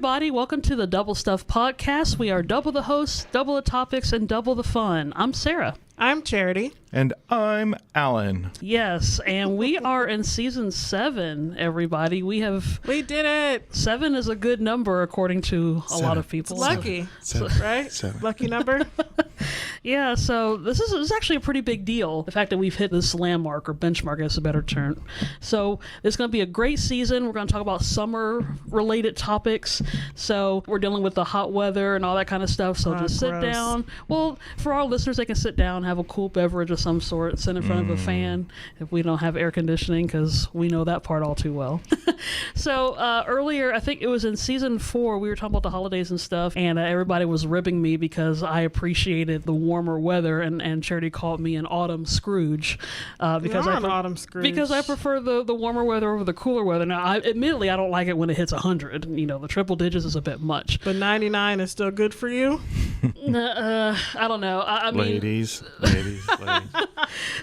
everybody. Welcome to the Double Stuff Podcast. We are double the hosts, double the topics, and double the fun. I'm Sarah. I'm Charity. And I'm Alan. Yes, and we are in season 7, everybody. We did it. 7 is a good number according to a lot of people. It's lucky, right? 7. Lucky number. Yeah, so this is actually a pretty big deal. The fact that we've hit this landmark or benchmark is a better term. So it's going to be a great season. We're going to talk about summer-related topics. So we're dealing with the hot weather and all that kind of stuff. So just sit down. Well, for our listeners, they can sit down, have a cool beverage of some sort, sit in front of a fan if we don't have air conditioning, because we know that part all too well. So earlier, I think it was in season 4, we were talking about the holidays and stuff, and everybody was ribbing me because I appreciated the warmer weather, and Charity called me an autumn Scrooge. Because I'm an autumn Scrooge. Because I prefer the warmer weather over the cooler weather. Now, admittedly, I don't like it when it hits 100. You know, the triple digits is a bit much. But 99 is still good for you? I don't know. I mean, Ladies.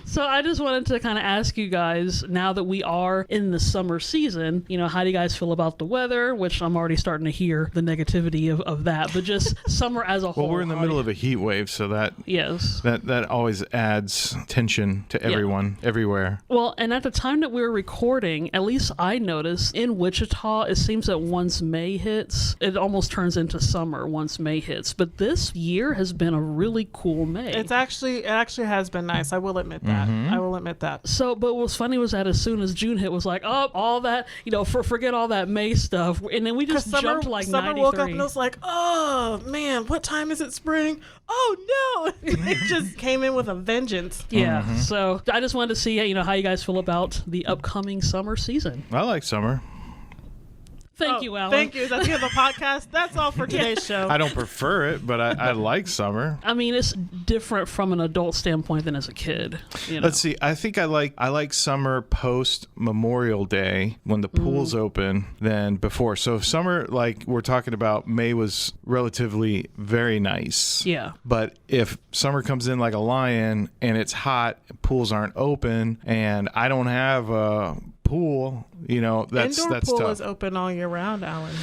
So I just wanted to kind of ask you guys, now that we are in the summer season, you know, how do you guys feel about the weather? Which I'm already starting to hear the negativity of that, but just summer as a whole. Well, we're in the middle of a heat wave, so that always adds tension to everyone, everywhere. Well, and at the time that we were recording, at least I noticed in Wichita, it seems that once May hits, it almost turns into summer once May hits. But this year has been a really cool May. It actually has been nice. I will admit that. I will admit that. So, but what's funny was that as soon as June hit, was like, oh, all that, you know, forget all that May stuff, and then we just jumped to like 93. Summer woke up and it was like, oh man, what time is it? Spring? Oh no! It just came in with a vengeance. Yeah. So I just wanted to see, you know, how you guys feel about the upcoming summer season. I like summer. Thank you, Alan. Thank you. That's the end of the podcast. That's all for today's show. I don't prefer it, but I like summer. I mean, it's different from an adult standpoint than as a kid. You know? Let's see. I think I like summer post Memorial Day when the pool's open than before. So summer, like we're talking about, May was relatively very nice. Yeah. But if summer comes in like a lion and it's hot, pools aren't open, and I don't have a pool, you know, that's Indoor pool tough. is open all year round, Alan.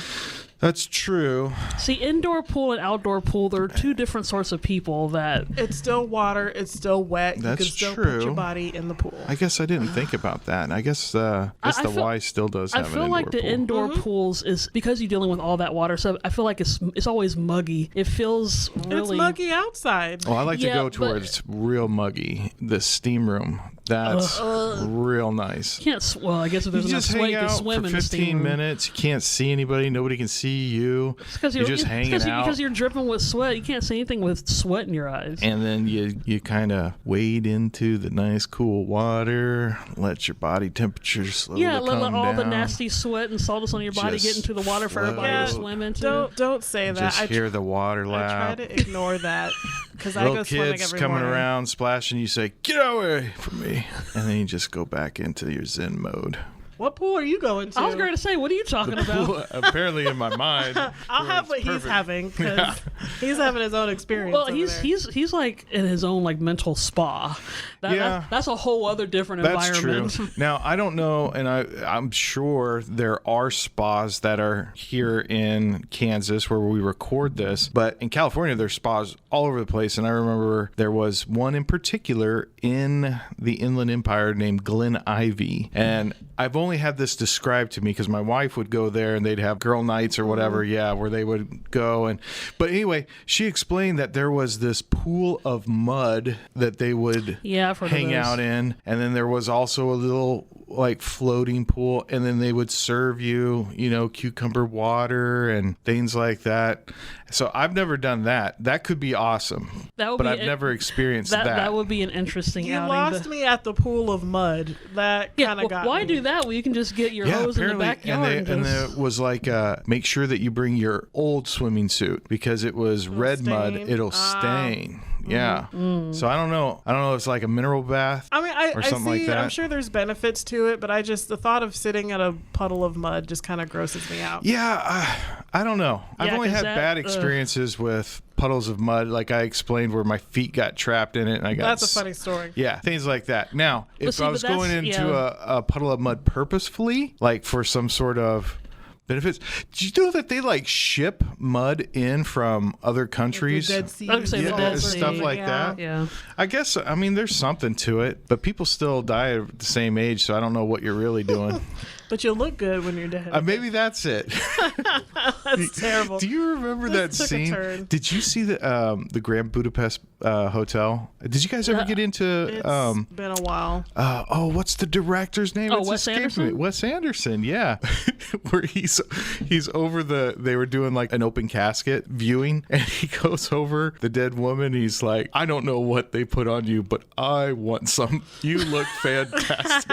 That's true. See, indoor pool and outdoor pool, they're two different sorts of people that... It's still water. It's still wet. That's you can still true. put your body in the pool. I guess I didn't think about that. I guess the Y still does have an indoor pool. I feel like the indoor pools is, because you're dealing with all that water stuff, I feel like it's always muggy. It feels really... It's muggy outside. Well, I like to go to where it's real muggy. The steam room. That's real nice. Well, I guess if there's enough sweat, you can swim in the steam room. 15 minutes. You can't see anybody. Nobody can see you. You're just hanging out. Because you're dripping with sweat. You can't see anything with sweat in your eyes. And then you kind of wade into the nice cool water. Let your body temperature slowly come down. Let all the nasty sweat and sawdust on your body get into the water for everybody to swim into. Don't say that. Just hear the water lap. I try to ignore that because I go swimming every kids coming morning. around splashing. You say, "Get away from me," and then you just go back into your Zen mode. What pool are you going to? I was going to say, what are you talking about? Apparently, in my mind, I'll have what he's having because he's having his own experience. Well, he's like in his own like mental spa. That's a whole other different environment. That's true. Now I don't know, and I'm sure there are spas that are here in Kansas where we record this, but in California there's spas all over the place. And I remember there was one in particular in the Inland Empire named Glen Ivy, and I've only had this described to me because my wife would go there and they'd have girl nights or whatever, where they would go. But anyway, she explained that there was this pool of mud that they would hang out in, and then there was also a little like floating pool, and then they would serve you, cucumber water and things like that. So I've never done that. That could be awesome, but I've never experienced that. That would be an interesting outing. You lost me at the pool of mud. That kind of got me. Why do that? Well, you can just get your hose in the backyard. And there was like, make sure that you bring your old swimming suit because it was red mud. It'll stain. Yeah. So I don't know. If it's like a mineral bath. I mean, or something like that. I'm sure there's benefits to it, but the thought of sitting at a puddle of mud just kind of grosses me out. Yeah. I don't know. I've only had bad experiences with puddles of mud, like I explained, where my feet got trapped in it and I got... That's a funny story. Yeah, things like that. Now, if I was going into a puddle of mud purposefully, like for some sort of benefits. Do you know that they like ship mud in from other countries? The Dead Sea. I would say the Dead stuff Sea. like that. Yeah. I guess, I mean, there's something to it, but people still die at the same age, so I don't know what you're really doing. But you'll look good when you're dead. Maybe that's it. That's terrible. Do you remember that This took a scene? turn. Did you see the Grand Budapest Hotel? Did you guys ever get into? It's been a while. What's the director's name? Oh, It's Wes escaping Anderson? me. Wes Anderson, yeah. Where he's over they were doing like an open casket viewing, and he goes over the dead woman. He's like, I don't know what they put on you, but I want some. You look fantastic.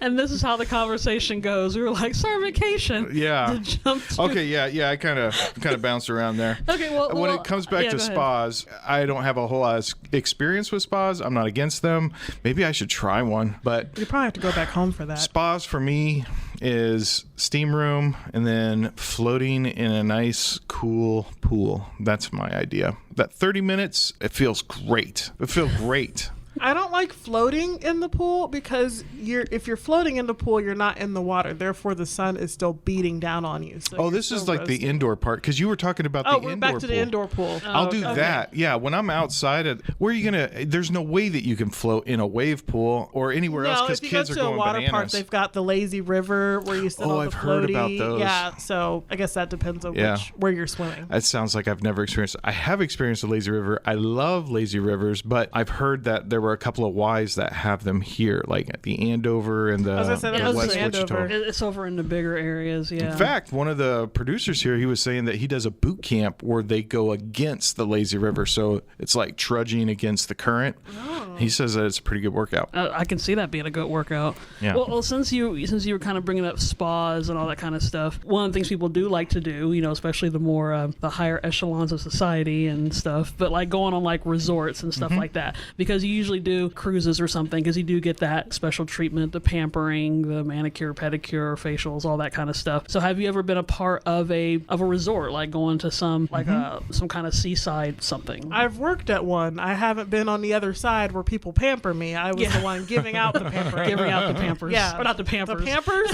And this is how the conversation goes. We were like, summer vacation. Yeah. To jump to- Okay, yeah. I kind of bounced around there. Okay, well, when it comes back yeah, to go ahead. spas, I don't have a whole lot of experience with spas. I'm not against them. Maybe I should try one, but You probably have to go back home for that. spas for me is steam room and then floating in a nice cool pool. That's my idea. That 30 minutes, it feels great. It feels great. I don't like floating in the pool because if you're floating in the pool, you're not in the water. Therefore, the sun is still beating down on you. So you're This is still like the roasting. indoor part, because you were talking about the Oh, indoor we're back to the pool. indoor pool. I'll do okay. that. Yeah, when I'm outside, where are you gonna? There's no way that you can float in a wave pool or anywhere else No, because if you go kids are to a going water bananas. park, they've got the lazy river where you sit on the I've heard about floaty. those. Yeah, so I guess that depends on Yeah. where you're swimming. That sounds like I've never experienced. I have experienced a lazy river. I love lazy rivers, but I've heard that there were a couple of Ys that have them here, like at the Andover and the, was gonna say, that the was West the Andover. Wichita. It's over in the bigger areas, yeah. In fact, one of the producers here, he was saying that he does a boot camp where they go against the lazy river, so it's like trudging against the current. He says that it's a pretty good workout. I can see that being a good workout. Yeah. Well, since you were kind of bringing up spas and all that kind of stuff, one of the things people do like to do, especially the more the higher echelons of society and stuff, but like going on like resorts and stuff like that, because you usually do cruises or something, because you do get that special treatment, the pampering, the manicure, pedicure, facials, all that kind of stuff. So have you ever been a part of a resort, like going to some some kind of seaside something? I've worked at one. I haven't been on the other side where people pamper me. I was the one giving out the pampering. Giving out the Pampers. Yeah. Or not the Pampers. The Pampers?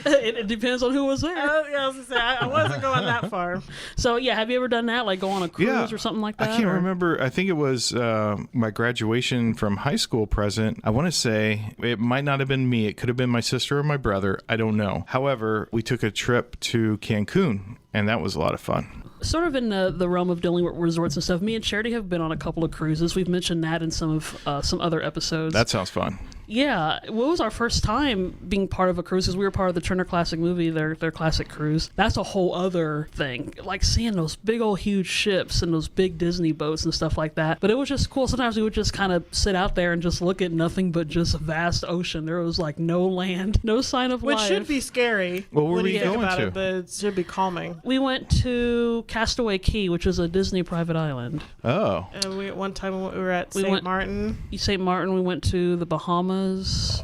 It depends on who was there. Yeah, I was gonna say, I wasn't going that far. So yeah, have you ever done that, like go on a cruise or something like that? I can't or- remember. I think it was my graduation from high school present. I want to say it might not have been me. It could have been my sister or my brother. I don't know. However, we took a trip to Cancun, and that was a lot of fun. Sort of in the realm of dealing with resorts and stuff. Me and Charity have been on a couple of cruises. We've mentioned that in some of some other episodes. That sounds fun. Yeah, what was our first time being part of a cruise? Because we were part of the Turner Classic movie, their classic cruise. That's a whole other thing. Like seeing those big old huge ships and those big Disney boats and stuff like that. But it was just cool. Sometimes we would just kind of sit out there and just look at nothing but just a vast ocean. There was like no land, no sign of Which life. should be scary What were when we you think going about to? it, but it should be calming. We went to Castaway Cay, which is a Disney private island. Oh. And we at one time we were at We St. went- Martin. St. Martin, we went to the Bahamas.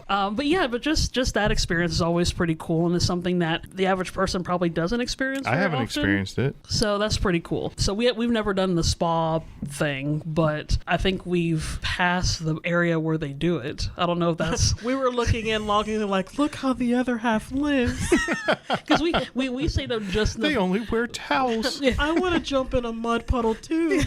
But just that experience is always pretty cool, and it's something that the average person probably doesn't experience. I very haven't often. experienced it. So that's pretty cool. So we've never done the spa thing, but I think we've passed the area where they do it. I don't know if that's We were looking in, logging, like, look how the other half lives. because we say them just They enough. only wear towels. I want to jump in a mud puddle too.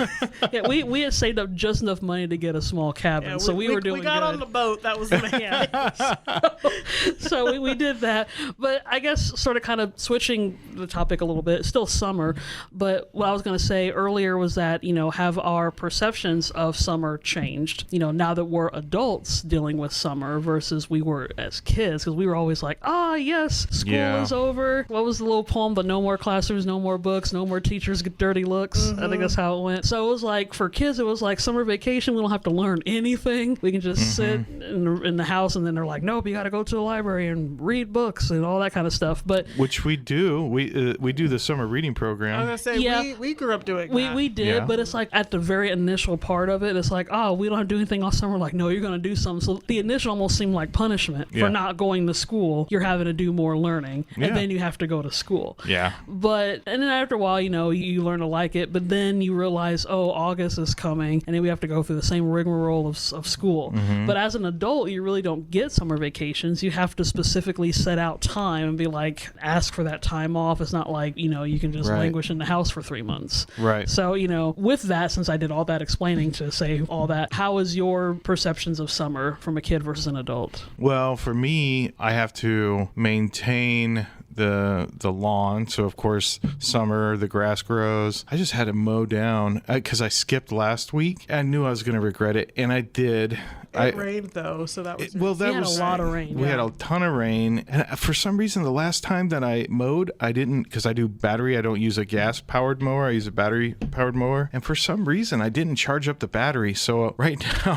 Yeah, we had saved up just enough money to get a small cabin, Yeah, so we were doing We got good. on the boat. That was the main thing. So we did that. But I guess sort of kind of switching the topic a little bit, it's still summer, but what I was going to say earlier was that, have our perceptions of summer changed, now that we're adults dealing with summer versus we were as kids, because we were always like, yes, school Yeah. is over. What was the little poem? But no more classrooms, no more books, no more teachers get dirty looks. I think that's how it went. So it was like, for kids, it was like summer vacation. We don't have to learn anything. We can just sit in the house, and then they're like, nope, you got to go to the library and read books and all that kind of stuff. But Which we do. We do the summer reading I was program. gonna say Yeah. we grew up doing that. we did, Yeah. but it's like at the very initial part of it, it's like, we don't have to do anything all summer. Like, no, you're going to do something. So the initial almost seemed like punishment Yeah. for not going to school. You're having to do more learning, Yeah. and then you have to go to school. Yeah. And then after a while, you learn to like it, but then you realize, August is coming, and then we have to go through the same rigmarole of school. But as an adult, you really don't get summer vacations. You have to specifically set out time and be like, ask for that time off. It's not like, you can just languish in the house for 3 months. Right. So, with that, since I did all that explaining to say all that, how is your perceptions of summer from a kid versus an adult? Well, for me, I have to maintain the lawn. So of course, summer, the grass grows. I just had to mow down because I skipped last week. I knew I was going to regret it, and I did. It rained though, so that was We had a lot of rain. We had a ton of rain, and for some reason, the last time that I mowed, I didn't, because I do battery. I don't use a gas-powered mower. I use a battery-powered mower, and for some reason, I didn't charge up the battery. So right now,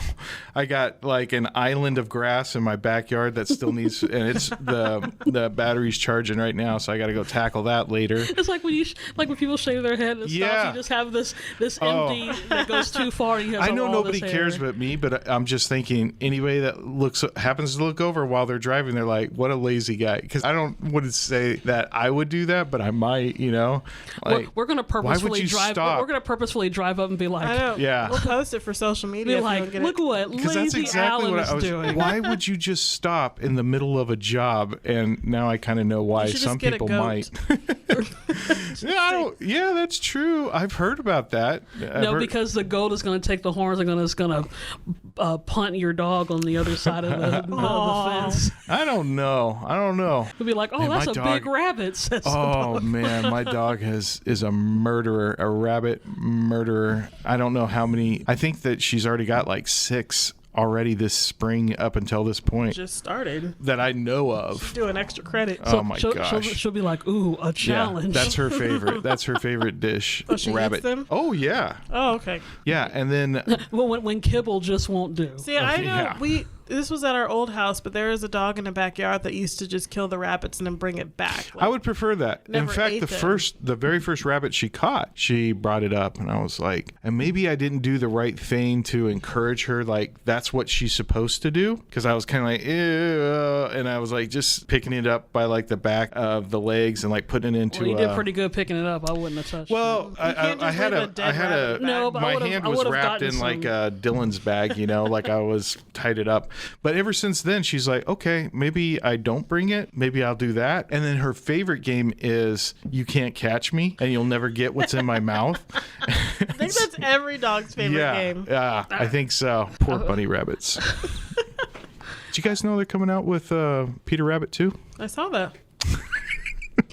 I got like an island of grass in my backyard that still needs, and it's the battery's charging right now. So I got to go tackle that later. It's like when people shave their head and stuff. You just have this empty that goes too far. And you have I know all nobody this cares hair. but me, but I'm just thinking anybody that happens to look over while they're driving, they're like, what a lazy guy. Because I wouldn't say that I would do that, but I might, like, we're gonna purposefully drive. Stop? We're gonna purposefully drive up and be like, I know. Yeah. We'll post it for social media. be if you like, don't get look it. what Because lazy that's exactly Alan what is I was doing. Why would you just stop in the middle of a job? And now I kind of know why You should some just get a people goat. might. Yeah, that's true. I've heard about that. No, because the goat is going to take the horns and is going to punt your dog on the other side of the fence. I don't know. It'll be like, oh, Man, that's my a dog- big rabbit. Says the Oh dog. man, my dog is a murderer, a rabbit murderer. I don't know how many. I think that she's already got like 6 already this spring up until this point Just started. that I know of. Doing extra credit. Oh my gosh. She'll be like, ooh, a challenge. Yeah, that's her favorite. That's her favorite dish. Oh, she rabbit. eats them? Oh yeah, Oh, okay. yeah. And then Well, when kibble just won't do. See, I know yeah. this was at our old house, but there is a dog in the backyard that used to just kill the rabbits and then bring it back. I would prefer that. In Never fact, ate the very first rabbit she caught, she brought it up, and I was like, and maybe I didn't do the right thing to encourage her. Like that's what she's supposed to do, because I was kind of like, ew, and I was like just picking it up by like the back of the legs and like putting it into. Well, you did pretty good picking it up. I wouldn't have touched Well, it. I had a No, but I my would've- hand I was would've wrapped gotten in like some- Dylan's bag, like I was tied it up. But ever since then, she's like, okay, maybe I don't bring it. Maybe I'll do that. And then her favorite game is You Can't Catch Me, and you'll never get what's in my mouth. I think that's every dog's favorite game. Yeah, I think so. Poor bunny rabbits. Did you guys know they're coming out with Peter Rabbit 2? I saw that.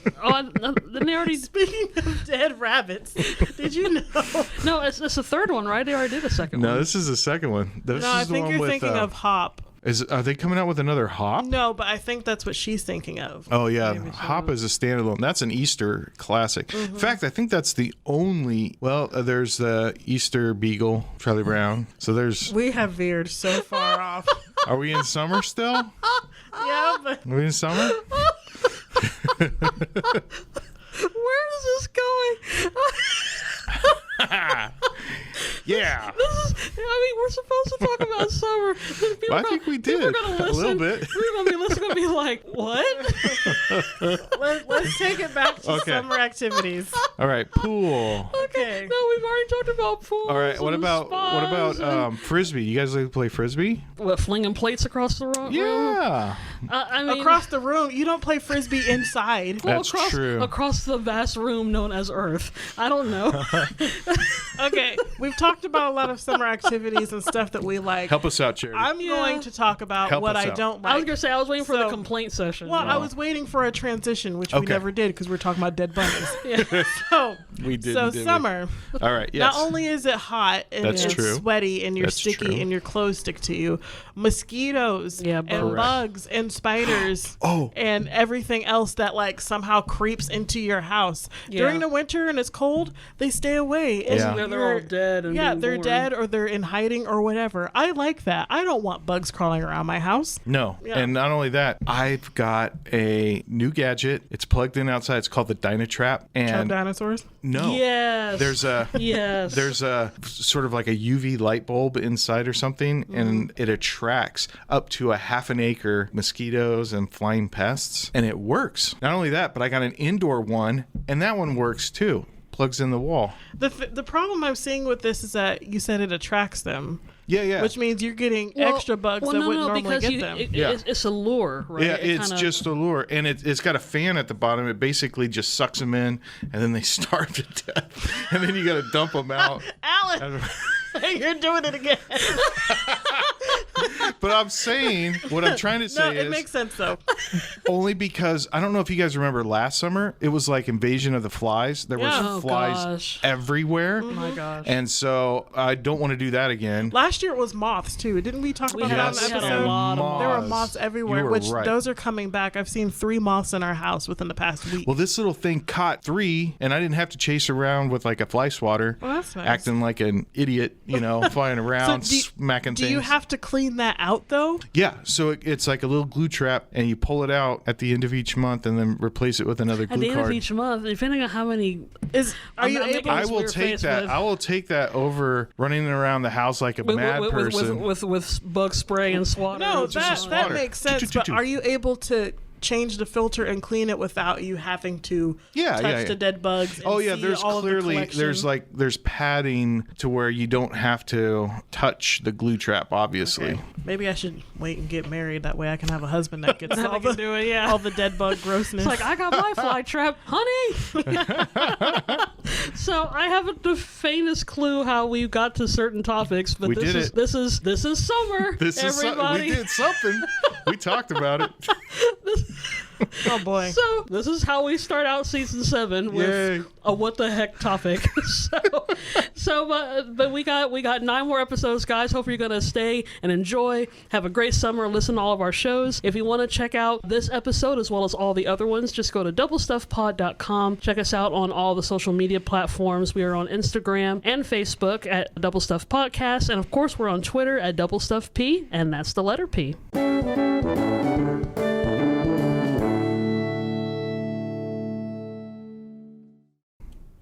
Didn't they already? Speaking of dead rabbits, did you know? No, it's the third one, right? They already did a second one. No, this is the second one. This No, I is the think one you're with, thinking of Hop. Are they coming out with another Hop? No, but I think that's what she's thinking of. Oh yeah, Maybe so. Hop is a standalone. That's an Easter classic. In fact, I think that's the only. Well, there's the Easter Beagle, Charlie Brown. So there's. We have veered so far off. Are we in summer still? Yeah, but Are we in summer? Where is this going? Yeah. We're supposed to talk about summer. I think we did a little bit. We're gonna be listening. Gonna be like, what? let's take it back to Okay. summer activities. All right, pool. Okay. No, we've already talked about pools. All right, what and about spas and- frisbee? You guys like to play frisbee? what, flinging plates across the room? Yeah. I mean, Across the room, you don't play frisbee inside. well, That's across, true. Across the vast room known as Earth. I don't know. Okay, we've talked about a lot of summer activities and stuff that we like. Help us out, Charity. I'm going to talk about Help what us I out. don't I was like. gonna say I was waiting for the So- complaint session. Well, I was waiting for a transition, which we Okay. never did because we're talking about dead bunnies. Yeah. So, We didn't, so did we? summer. All right, yes. Not only is it hot and That's it's true. sweaty and you're That's sticky true. and your clothes stick to you, mosquitoes Yeah, and Correct. bugs and spiders Oh. and everything else that like somehow creeps into your house. Yeah. During the winter and it's cold, they stay away. And Yeah. They're all you're- dead and yeah, being they're born. dead or they're in hiding or whatever. I like that. I don't want bugs crawling around my house. No. Yeah. And not only that, I've got a new gadget. It's plugged in outside. It's called the Dynatrap. Chub And dinosaurs. no. Yes. There's a Yes. there's a sort of like a UV light bulb inside or something, and it attracts up to a half an acre mosquitoes and flying pests, and it works. Not only that, but I got an indoor one, and that one works too. Plugs in the wall. The problem I'm seeing with this is that you said it attracts them. Yeah. which means you're getting extra bugs that wouldn't normally because get them. It's a lure, right? Yeah, It it's kinda- just a lure, and it's got a fan at the bottom. It basically just sucks them in, and then they starve to death, and then you got to dump them out. Alan, you're doing it again. But I'm saying, what I'm trying to No, say it is makes sense though. only because I don't know if you guys remember last summer, it was like Invasion of the Flies. There Yeah. was Oh, flies gosh. everywhere. Oh my gosh. And so I don't want to do that again. Last year it was moths too. Didn't we talk about that on Yes, the we had a episode? lot of moths. There were moths everywhere, You were which right. those are coming back. I've seen 3 moths in our house within the past week. Well, this little thing caught 3, and I didn't have to chase around with like a fly swatter, Well, that's nice. acting like an idiot, flying around, smacking do things. you have to clean that out though? Yeah, so it's like a little glue trap, and you pull it out at the end of each month, and then replace it with another At glue the end card. of each month, depending on how many. Are you I'm able? making I this will weird take face that. with- I will take that over running around the house like a mad person. with bug spray and swatter. No, just a that swatter. makes sense. But Choo-choo-choo-choo. are you able to change the filter and clean it without you having to touch the dead bugs? And Oh yeah, see there's all of the clearly collection? there's padding to where you don't have to touch the glue trap. Obviously, Okay. Maybe I should wait and get married. That way I can have a husband that gets That all can the, do it, yeah. all the dead bug grossness. It's like, I got my fly trap, honey. So I haven't the faintest clue how we got to certain topics, but We this did is it. this is summer. this is everybody. we did something. We talked about it. oh boy. So this is how we start out season 7 with Yay. a what the heck topic. but we got 9 more episodes, guys. Hope you're gonna stay and enjoy. Have a great summer. Listen to all of our shows. If you want to check out this episode as well as all the other ones, just go to doublestuffpod.com. Check us out on all the social media platforms. We are on Instagram and Facebook at Double Stuff Podcast, and of course we're on Twitter at Double Stuff P, and that's the letter P.